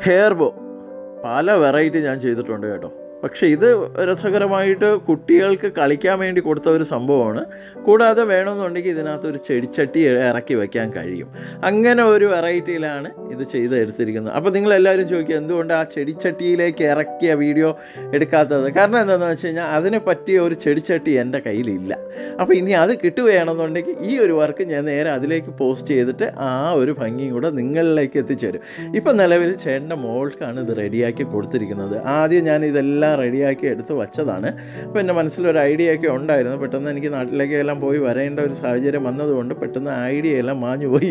Hair bow പല variety ഞാൻ ചെയ്തിട്ടുണ്ട് കേട്ടോ. പക്ഷേ ഇത് രസകരമായിട്ട് കുട്ടികൾക്ക് കളിക്കാൻ വേണ്ടി കൊടുത്ത ഒരു സംഭവമാണ്. കൂടാതെ വേണമെന്നുണ്ടെങ്കിൽ ഇതിനകത്ത് ഒരു ചെടിച്ചട്ടി ഇറക്കി വയ്ക്കാൻ കഴിയും. അങ്ങനെ ഒരു വെറൈറ്റിയിലാണ് ഇത് ചെയ്തെടുത്തിരിക്കുന്നത്. അപ്പോൾ നിങ്ങളെല്ലാവരും ചോദിക്കുക എന്തുകൊണ്ട് ആ ചെടിച്ചട്ടിയിലേക്ക് ഇറക്കിയ വീഡിയോ എടുക്കാത്തത്? കാരണം എന്താണെന്ന് വെച്ച് കഴിഞ്ഞാൽ അതിനെ പറ്റിയ ഒരു ചെടിച്ചട്ടി എൻ്റെ കയ്യിലില്ല. അപ്പോൾ ഇനി അത് കിട്ടുകയാണെന്നുണ്ടെങ്കിൽ ഈ ഒരു വർക്ക് ഞാൻ നേരെ അതിലേക്ക് പോസ്റ്റ് ചെയ്തിട്ട് ആ ഒരു ഭംഗിയും കൂടെ നിങ്ങളിലേക്ക് എത്തിച്ചേരും. ഇപ്പം നിലവിൽ ചേട്ടൻ്റെ മോൾക്കാണ് ഇത് റെഡിയാക്കി കൊടുത്തിരിക്കുന്നത്. ആദ്യം ഞാൻ ഇതെല്ലാം റെഡിയാക്കി എടുത്ത് വച്ചതാണ്. അപ്പോൾ എൻ്റെ മനസ്സിലൊരു ഐഡിയ ഒക്കെ ഉണ്ടായിരുന്നു. പെട്ടെന്ന് എനിക്ക് നാട്ടിലേക്കെല്ലാം പോയി വരേണ്ട ഒരു സാഹചര്യം വന്നതുകൊണ്ട് പെട്ടെന്ന് ഐഡിയ എല്ലാം മാഞ്ഞു പോയി.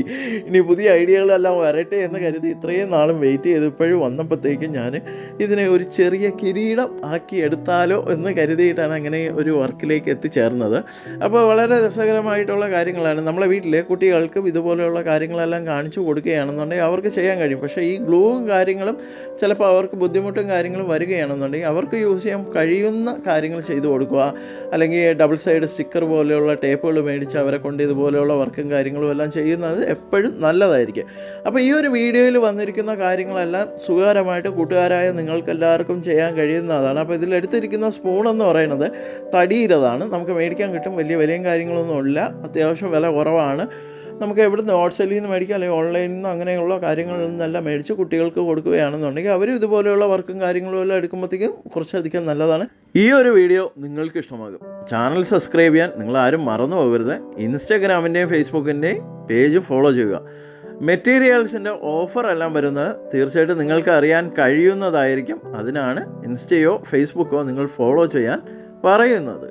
ഇനി പുതിയ ഐഡിയകളെല്ലാം വരട്ടെ എന്ന് കരുതി ഇത്രയും നാളും വെയിറ്റ് ചെയ്ത് ഇപ്പോഴും വന്നപ്പോഴത്തേക്കും ഞാൻ ഇതിനെ ഒരു ചെറിയ കിരീടം ആക്കി എടുത്താലോ എന്ന് കരുതിയിട്ടാണ് അങ്ങനെ ഒരു വർക്കിലേക്ക് എത്തിച്ചേർന്നത്. അപ്പോൾ വളരെ രസകരമായിട്ടുള്ള കാര്യങ്ങളാണ്. നമ്മളെ വീട്ടിലെ കുട്ടികൾക്കും ഇതുപോലെയുള്ള കാര്യങ്ങളെല്ലാം കാണിച്ചു കൊടുക്കുകയാണെന്നുണ്ടെങ്കിൽ അവർക്ക് ചെയ്യാൻ കഴിയും. പക്ഷേ ഈ ഗ്ലൂവും കാര്യങ്ങളും ചിലപ്പോൾ അവർക്ക് ബുദ്ധിമുട്ടും കാര്യങ്ങളും വരികയാണെന്നുണ്ടെങ്കിൽ അവർക്ക് യൂസ് ചെയ്യാൻ കഴിയുന്ന കാര്യങ്ങൾ ചെയ്തു കൊടുക്കുക. അല്ലെങ്കിൽ ഡബിൾ സൈഡ് സ്റ്റിക്കർ പോലെയുള്ള ടേപ്പുകൾ മേടിച്ച് അവരെ കൊണ്ട് ഇതുപോലെയുള്ള വർക്കും കാര്യങ്ങളും എല്ലാം ചെയ്യുന്നത് എപ്പോഴും നല്ലതായിരിക്കും. അപ്പോൾ ഈ ഒരു വീഡിയോയിൽ വന്നിരിക്കുന്ന കാര്യങ്ങളെല്ലാം സുഖകരമായിട്ട് കൂട്ടുകാരായ നിങ്ങൾക്കെല്ലാവർക്കും ചെയ്യാൻ കഴിയുന്നതാണ്. അപ്പോൾ ഇതിലെടുത്തിരിക്കുന്ന സ്പൂണെന്ന് പറയുന്നത് തടിയിലതാണ്. നമുക്ക് മേടിക്കാൻ കിട്ടും. വലിയ വിലയും കാര്യങ്ങളൊന്നുമില്ല. അത്യാവശ്യം വില കുറവാണ്. നമുക്ക് എവിടുന്ന് ഹോൾസെയിൽ നിന്ന് മേടിക്കുക അല്ലെങ്കിൽ ഓൺലൈനിൽ നിന്ന് അങ്ങനെയുള്ള കാര്യങ്ങളിൽ നിന്നെല്ലാം മേടിച്ച് കുട്ടികൾക്ക് കൊടുക്കുകയാണെന്നുണ്ടെങ്കിൽ അവരും ഇതുപോലെയുള്ള വർക്കും കാര്യങ്ങളും എല്ലാം എടുക്കുമ്പോഴത്തേക്കും കുറച്ചധികം നല്ലതാണ്. ഈ ഒരു വീഡിയോ നിങ്ങൾക്ക് ഇഷ്ടമാകും. ചാനൽ സബ്സ്ക്രൈബ് ചെയ്യാൻ നിങ്ങളാരും മറന്നു പോകരുത്. ഇൻസ്റ്റാഗ്രാമിൻ്റെയും ഫേസ്ബുക്കിൻ്റെയും പേജ് ഫോളോ ചെയ്യുക. മെറ്റീരിയൽസിൻ്റെ ഓഫർ എല്ലാം വരുന്നത് തീർച്ചയായിട്ടും നിങ്ങൾക്ക് അറിയാൻ കഴിയുന്നതായിരിക്കും. അതിനാണ് ഇൻസ്റ്റയോ ഫേസ്ബുക്കോ നിങ്ങൾ ഫോളോ ചെയ്യാൻ പറയുന്നത്.